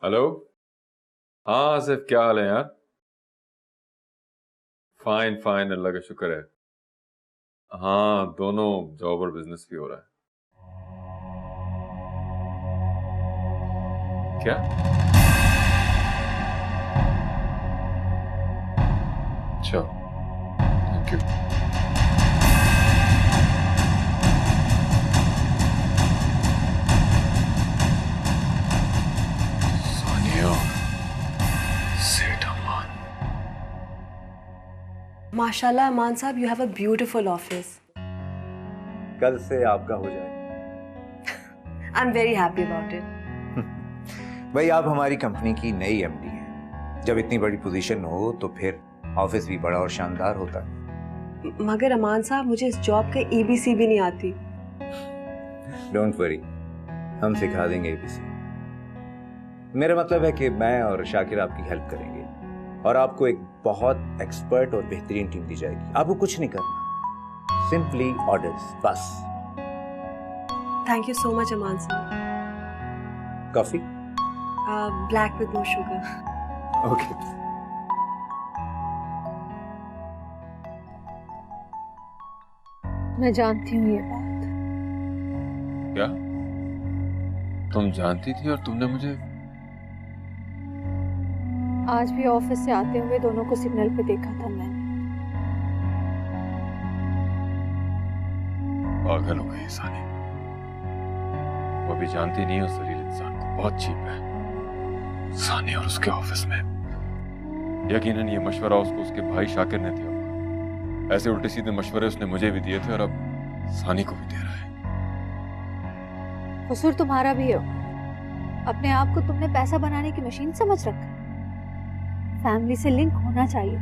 Hello. हाँ आसिफ, क्या हाल है यार? फाइन फाइन, अल्लाह का शुक्र है। हाँ, दोनों जॉब और बिजनेस भी हो रहा है। क्या? अच्छा, थैंक यू। सानिया, सेठ अमान। माशाल्लाह अमान साहब, you have a beautiful office. कल से आपका हो जाए। I am very happy about it. भाई, आप हमारी कंपनी की नई एमडी हैं। जब इतनी बड़ी पोजीशन हो तो फिर ऑफिस भी बड़ा और शानदार होता है। मगर अमान साहब, मुझे इस जॉब के एबीसी भी नहीं आती। डोंट वरी, हम सिखा देंगे एबीसी। मेरा मतलब है कि मैं और शाकिर आपकी हेल्प करेंगे और आपको एक बहुत एक्सपर्ट और बेहतरीन टीम दी जाएगी। आपको कुछ नहीं करना, सिंपली ऑर्डर्स बस। Thank you so much Aman साहब। Coffee? Black with no sugar. Okay. मैं जानती हूँ ये बात। क्या तुम जानती थी और तुमने मुझे? आज भी ऑफिस से आते हुए दोनों को सिग्नल पे देखा था मैंने। पागल हो गई सानी। वो भी जानती नहीं है उस जलील इंसान को, बहुत चीप है सानी। और उसके ऑफिस में यकीनन ये मशवरा उसको उसके भाई शाकिर ने दिया होगा। ऐसे उल्टे सीधे मशवरे उसने मुझे भी दिए थे और अब सानी को भी दे रहा है। कसूर तुम्हारा भी हो। अपने आप को तुमने पैसा बनाने की मशीन समझ रखा है। फैमिली से लिंक होना चाहिए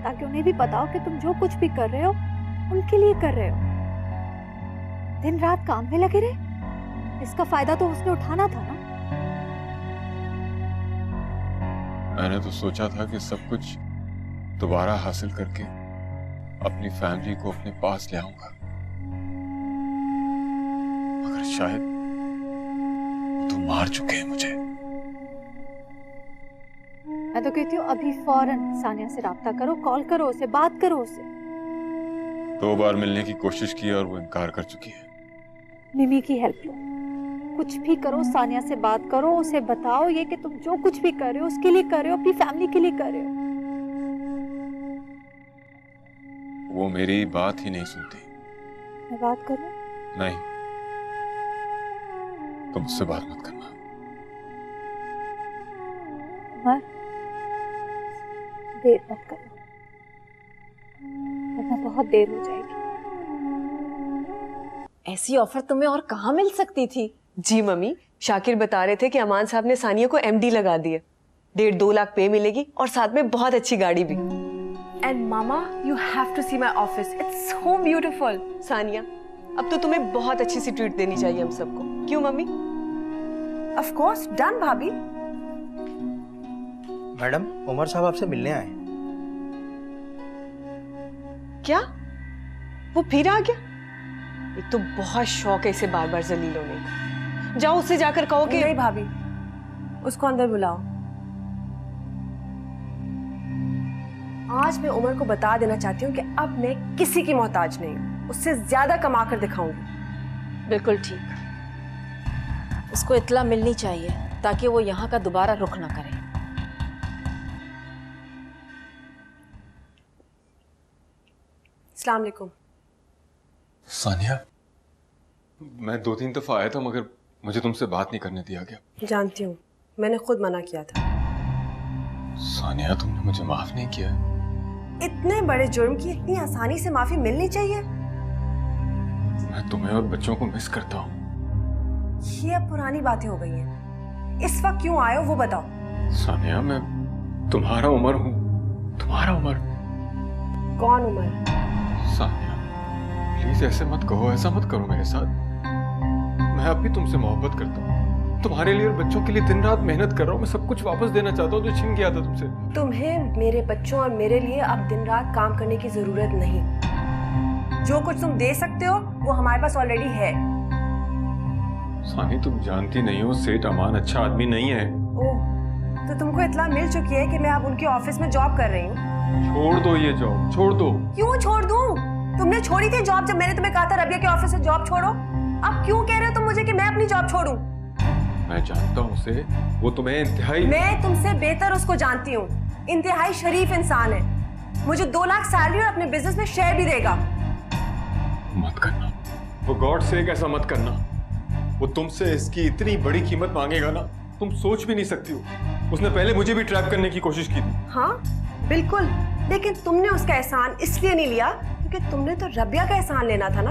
ताकि उन्हें भी पता हो कि तुम जो कुछ भी कर रहे हो उनके लिए कर रहे हो। दिन रात काम में लगे रहे, इसका फायदा तो उसने उठाना था ना। मैंने तो सोचा था कि सब कुछ दोबारा हासिल करके अपनी फैमिली को अपने पास ले आऊंगा, मगर शायद तो मार चुके हैं मुझे। मैं तो कहती हूँ अभी फौरन सानिया से राब्ता करो, कॉल करो उसे, बात करो उसे। 2 बार मिलने की कोशिश की और वो इनकार कर चुकी है। मिमी की हेल्प लो, कुछ भी करो, सानिया से बात करो, उसे बताओ ये कि तुम जो कुछ भी कर रहे हो उसके लिए कर रहे हो, अपनी फैमिली के लिए कर रहे हो। वो मेरी बात ही नहीं सुनती। मैं बात करूं? नहीं, तुम मुझसे बात मत करना। उमर, देर मत करो वरना बहुत देर हो जाएगी। ऐसी ऑफर तुम्हें और कहाँ मिल सकती थी? जी मम्मी, शाकिर बता रहे थे कि अमान साहब ने सानिया को एमडी लगा दिए। 1.5-2 लाख पे मिलेगी और साथ में बहुत अच्छी गाड़ी भी। And mama, you have to see my office, it's so beautiful. Sania, अब तो तुम्हें बहुत अच्छी सी ट्रीट देनी चाहिए हम सबको, क्यों मम्मी? ऑफ कोर्स, डन भाभी। मैडम, उमर साहब आपसे मिलने आए। क्या? वो फिर आ गया? एक तो बहुत शौक है इसे बार बार जलील होने का। जाओ उससे जाकर कहो कि नहीं भाभी, उसको अंदर बुलाओ। आज मैं उमर को बता देना चाहती हूँ कि अब मैं किसी की मोहताज नहीं हूँ, उससे ज्यादा कमा कर दिखाऊंगी। बिल्कुल ठीक, उसको इत्ला मिलनी चाहिए ताकि वो यहाँ का दोबारा रुख ना करे। अस्सलाम वालेकुम। सानिया, मैं 2-3 दफा आया था मगर मुझे तुमसे बात नहीं करने दिया गया। जानती हूँ, मैंने खुद मना किया था। सानिया, तुमने मुझे माफ नहीं किया। इतने बड़े जुर्म की इतनी आसानी से माफी मिलनी चाहिए? मैं तुम्हें और बच्चों को मिस करता हूँ। ये अब पुरानी बातें हो गई हैं। इस वक्त क्यों आए हो वो बताओ। सानिया, मैं तुम्हारा उमर हूँ, तुम्हारा उमर। कौन उमर? सानिया, प्लीज ऐसे मत कहो, ऐसा मत करो मेरे साथ। मैं अब भी तुमसे मोहब्बत करता हूँ, तुम्हारे लिए और बच्चों के लिए दिन रात मेहनत कर रहा हूँ। मैं सब कुछ वापस देना चाहता हूँ जो छिन गया था तुमसे। तुम्हें मेरे बच्चों और मेरे लिए अब दिन रात काम करने की जरूरत नहीं। जो कुछ तुम दे सकते हो वो हमारे पास ऑलरेडी है। सानी, तुम जानती नहीं हो सेठ अमान अच्छा आदमी नहीं है। ओह, तो तुमको इत्तला मिल चुकी है कि मैं अब उनके ऑफिस में जॉब कर रही हूँ। छोड़ दो ये जॉब, छोड़ दो। क्यों छोड़ दूँ? तुमने छोड़ी थी जॉब जब मैंने तुम्हें कहा था रबिया के ऑफिस से जॉब छोड़ो। अब क्यों कह रहे हो तुम मुझे कि मैं अपनी जॉब छोड़ूं? मैं जानता हूँ उसे, वो तुम्हें इंतहाई। मैं तुमसे बेहतर उसको जानती हूँ। इंतहाई शरीफ इंसान है। मुझे 2 लाख सैलरी और अपने बिजनेस में शेयर भी देगा। मत करना, वो गॉड से ऐसा मत करना। वो तुमसे इसकी इतनी बड़ी कीमत मांगेगा ना, तुम सोच भी नहीं सकती हो। उसने पहले मुझे भी ट्रैप करने की कोशिश की थी। हाँ बिल्कुल, लेकिन तुमने उसका एहसान इसलिए नहीं लिया क्योंकि तुमने तो रबिया का एहसान लेना था ना।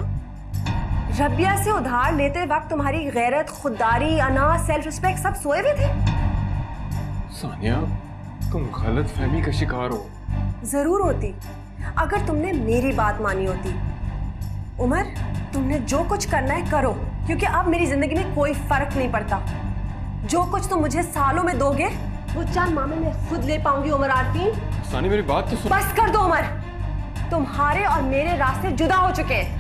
रबिया से उधार लेते वक्त तुम्हारी गैरत, खुददारी, अना, सेल्फ रिस्पेक्ट सब सोए हुए थे। सानिया, तुम गलत फहमी का शिकार हो। जरूर होती अगर तुमने मेरी बात मानी होती। उमर, तुमने जो कुछ करना है करो, क्योंकि अब मेरी जिंदगी में कोई फर्क नहीं पड़ता। जो कुछ तुम मुझे सालों में दोगे वो चंद माह में मैं खुद ले पाऊंगी। उमर आरती, सानी मेरी बात तो सुन। बस कर दो उमर, तुम्हारे और मेरे रास्ते जुदा हो चुके हैं।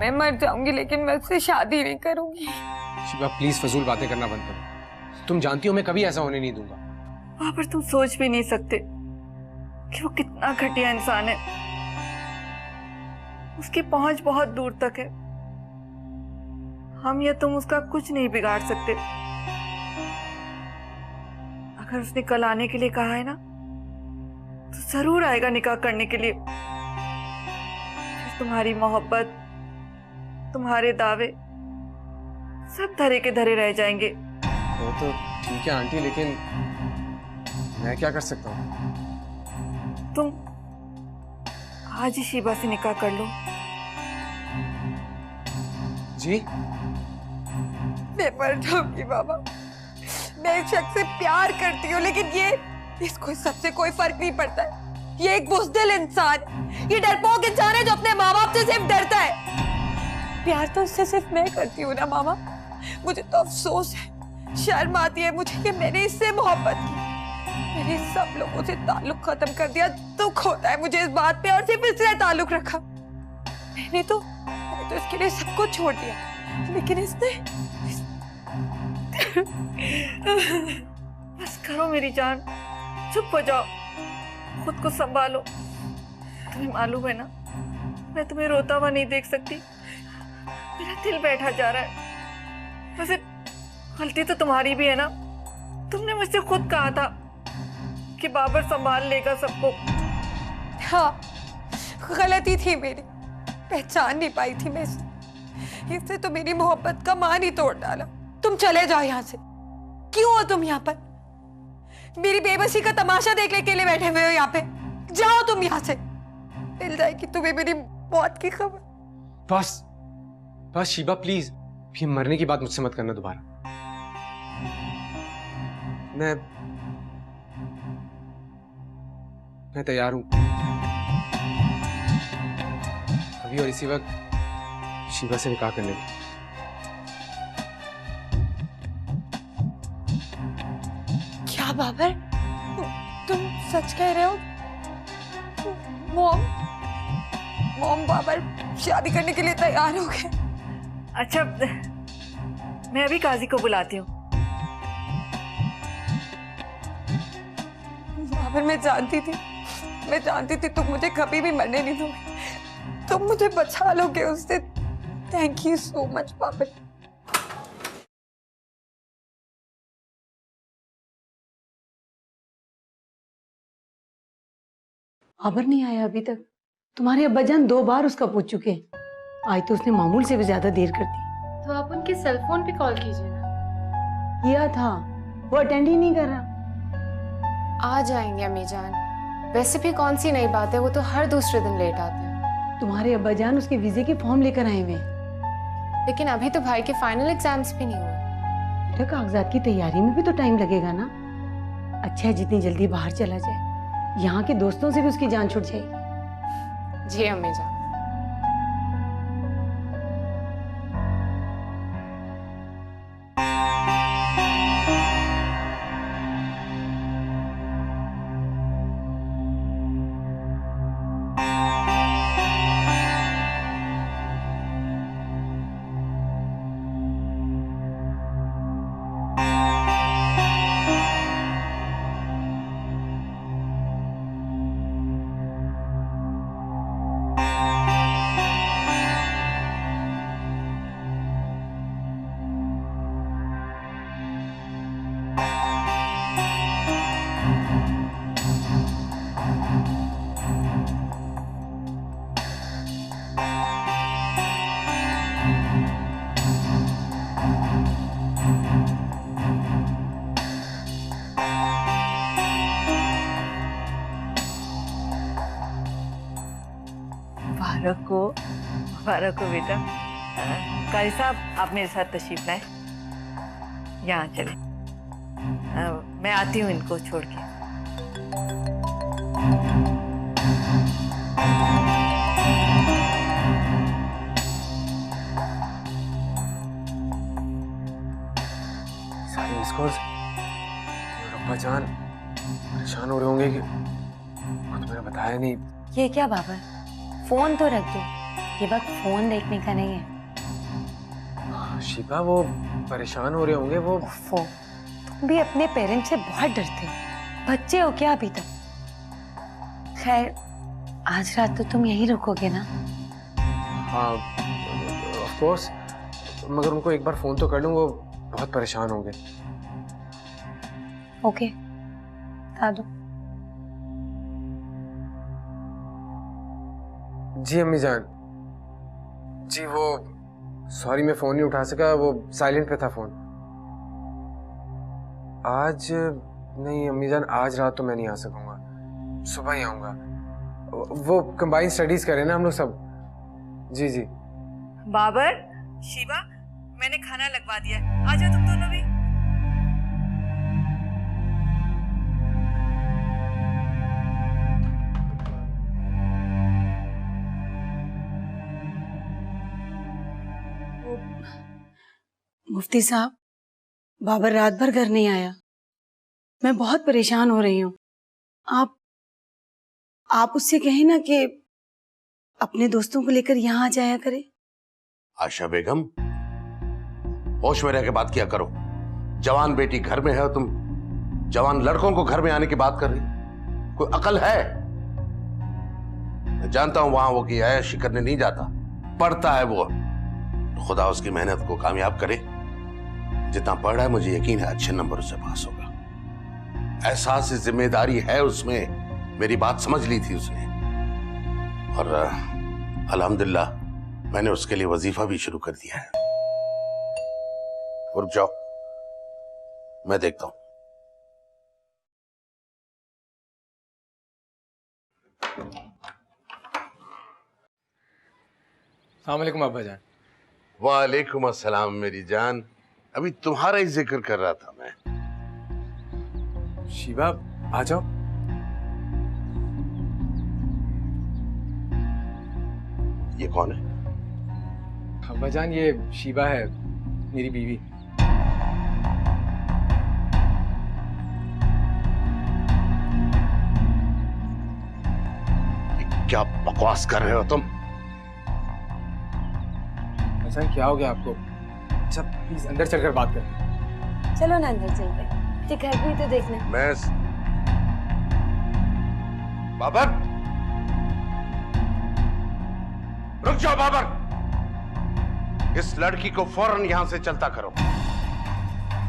मैं मर जाऊंगी लेकिन मैं उससे शादी नहीं करूंगी। शिवा प्लीज फजूल बातें करना बंद करो। तुम जानती हो मैं कभी ऐसा होने नहीं दूंगा। वहां पर तुम सोच भी नहीं सकते कि वो कितना घटिया इंसान है। उसकी पहुंच बहुत दूर तक है। हम या तुम उसका कुछ नहीं बिगाड़ सकते। अगर उसने कल आने के लिए कहा है ना, तो जरूर आएगा निकाह करने के लिए। फिर तुम्हारी मोहब्बत, तुम्हारे दावे सब धरे के धरे रह जाएंगे। वो तो ठीक है आंटी, लेकिन मैं क्या कर सकता हूँ? तुम आज ही शिवा से निकाह कर लो। जी? मैं मर जाऊंगी बाबा। मैं इस शख्स से प्यार करती हूँ, लेकिन इसको सबसे कोई फर्क नहीं पड़ता है। ये एक बुज़दिल इंसान, ये डरपोक इंसान है जो अपने माँ बाप से सिर्फ डरता है। प्यार तो उससे सिर्फ मैं करती हूँ ना मामा। मुझे तो अफसोस है, शर्म आती है मुझे कि मैंने इससे मोहब्बत की। मैंने सब लोगों से ताल्लुक खत्म कर दिया। दुख होता है मुझे इस बात पे, और सिर्फ इससे ताल्लुक रखा। मैंने तो इसके लिए सब कुछ छोड़ दिया, लेकिन इसने बस करो मेरी जान, चुप हो जाओ, खुद को संभालो। तुम्हें मालूम है ना, मैं तुम्हें रोता हुआ नहीं देख सकती। मेरा दिल बैठा जा रहा है। वैसे गलती तो तुम्हारी भी है ना। तुमने मुझसे खुद कहा था कि बाबर संभाल लेगा सबको। हाँ, गलती थी मेरी, पहचान नहीं पाई थी मैं इससे तो मेरी मोहब्बत का मान ही तोड़ डाला। तुम चले जाओ यहाँ से। क्यों हो तुम यहाँ पर? मेरी बेबसी का तमाशा देखने के लिए बैठे हुए हो यहाँ पे? जाओ तुम यहाँ से, मिल जाएगी तुम्हें मेरी मौत की खबर। बस बस शिवा प्लीज, फिर मरने की बात मुझसे मत करना दोबारा। मैं तैयार हूं अभी और इसी वक्त शिवा से निकाह करने की। क्या बाबर, तुम सच कह रहे हो? मॉम बाबर शादी करने के लिए तैयार हो गए? अच्छा, मैं अभी काजी को बुलाती हूँ। बाबर, मैं जानती थी तुम मुझे कभी भी मरने नहीं दोगे। तुम मुझे बचा लोगे उससे। Thank you so much Babar. Babar नहीं आया अभी तक। तुम्हारे अब्बाजान 2 बार उसका पूछ चुके हैं। आज तो उसने मामूल से भी ज्यादा देर कर दी। तो आप उनके सेल फोन पे कॉल कीजिए ना। किया था, वो अटेंड ही नहीं कर रहा। आ जाएंगे अम्मी जान। वैसे भी कौन सी नई बात है, वो तो हर दूसरे दिन लेट आते हैं। तुम्हारे अब्बाजान उसके वीजे के फॉर्म लेकर आए हुए हैं। लेकिन अभी तो भाई के फाइनल एग्जाम्स भी नहीं हुए। बेटा, कागजात की तैयारी में भी तो टाइम लगेगा ना। अच्छा है जितनी जल्दी बाहर चला जाए, यहाँ के दोस्तों से भी उसकी जान छूट जाएगी। जी अम्मी जान। मुबारक हो बेटा। कारी साहब आप मेरे साथ तशरीफ लाए, यहाँ चले। मैं आती हूँ इनको छोड़ के। सारी मिस कॉल्स। अब्बा जान परेशान हो रहे होंगे कि कुछ मैंने बताया नहीं। ये क्या बाबर, फोन तो रख दो, ये वक्त फोन देखने का नहीं है। शिबा वो परेशान हो रहे होंगे वो। तुम भी अपने पेरेंट्स से बहुत डरते हो, बच्चे हो क्या अभी तक? खैर आज रात तो तुम यहीं रुकोगे ना? हाँ ऑफ कोर्स, मगर उनको एक बार फोन तो कर लूँ, वो बहुत परेशान होंगे। ओके बता दो। जी अम्मी जान। जी वो सॉरी मैं फोन नहीं उठा सका, वो साइलेंट पे था फोन। आज नहीं अम्मी जान, आज रात तो मैं नहीं आ सकूंगा, सुबह ही आऊंगा। वो कंबाइन स्टडीज करें ना हम लोग सब। जी जी। बाबर, शिवा, मैंने खाना लगवा दिया है, आ जाओ तुम दोनों भी। मुफ्ती साहब, बाबर रात भर घर नहीं आया, मैं बहुत परेशान हो रही हूँ। आप उससे कहें ना कि अपने दोस्तों को लेकर यहाँ आ जाया करे। आशा बेगम, होश में रह के बात किया करो। जवान बेटी घर में है और तुम जवान लड़कों को घर में आने की बात कर रही? कोई अकल है? मैं जानता हूं वहां वो की ऐशी करने नहीं जाता, पढ़ता है वो। तो खुदा उसकी मेहनत को कामयाब करे। जितना पढ़ रहा है मुझे यकीन है अच्छे नंबर से पास होगा। एहसास जिम्मेदारी है उसमें, मेरी बात समझ ली थी उसने। और अल्हम्दुलिल्लाह मैंने उसके लिए वजीफा भी शुरू कर दिया है। रुक जाओ, मैं देखता हूं। अस्सलाम वालेकुम अब्बा जान। वालेकुम अस्सलाम मेरी जान। अभी तुम्हारा ही जिक्र कर रहा था मैं। शिबा आ जाओ। ये कौन है? अब्बा जान ये शिबा है, मेरी बीवी। क्या बकवास कर रहे हो तुम? अच्छा क्या हो गया आपको? अच्छा प्लीज अंदर चलकर बात करते हैं। चलो ना अंदर चलते हैं, ठीक है भी तो देखना। मैं बाबर, रुक जाओ बाबर। इस लड़की को फौरन यहां से चलता करो।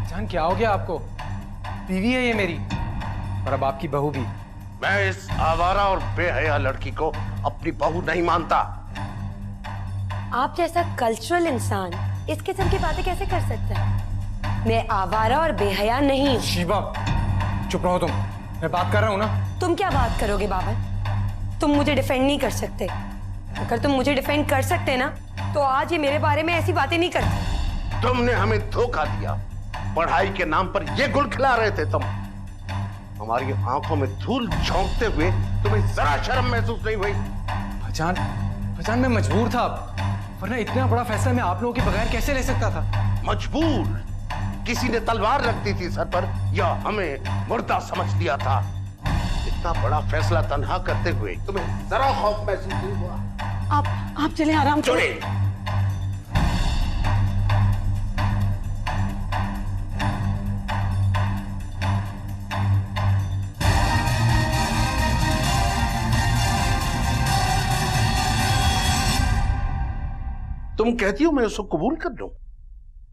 जान क्या हो गया आपको? बीवी है ये मेरी, और अब आपकी बहू भी। मैं इस आवारा और बेहया लड़की को अपनी बहू नहीं मानता। आप जैसा कल्चरल इंसान इस किस्म की बातें कैसे कर सकता है? मैं आवारा और बेहया नहीं। शिबा चुप रहो तुम, मैं बात कर रहा हूं ना। तुम क्या बात करोगे बाबर? तुम मुझे डिफेंड नहीं कर सकते। अगर तुम मुझे डिफेंड कर सकते ना तो आज ये मेरे बारे में ऐसी बातें नहीं करते। तुमने हमें धोखा दिया। पढ़ाई के नाम पर ये गुल खिला रहे थे तुम। हमारी आंखों में धूल झोंकते हुए तुम्हें जरा शर्म महसूस नहीं हुई? पहचान मैं मजबूर था, वरना इतना बड़ा फैसला मैं आप लोगों के बगैर कैसे ले सकता था? मजबूर? किसी ने तलवार रख दी थी सर पर या हमें मुर्दा समझ लिया था? इतना बड़ा फैसला तन्हा करते हुए तुम्हें जरा खौफ महसूस नहीं हुआ? आप चले आराम से। तुम कहती हो मैं उसको कबूल कर लूं?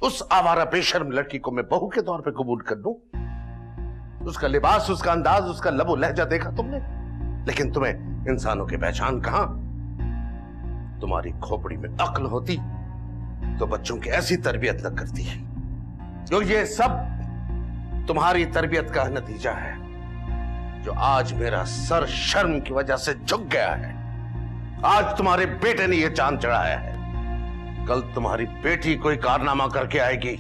उस आवारा बेशर्म लड़की को मैं बहू के तौर पे कबूल कर लूं? उसका लिबास, उसका अंदाज, उसका लबो लहजा देखा तुमने? लेकिन तुम्हें इंसानों की पहचान कहां? तुम्हारी खोपड़ी में अक्ल होती तो बच्चों की ऐसी तरबियत न करती है। तो ये सब तुम्हारी तरबियत का नतीजा है, जो आज मेरा सर शर्म की वजह से झुक गया है। आज तुम्हारे बेटे ने यह चांद चढ़ाया है, कल तुम्हारी बेटी कोई कारनामा करके आएगी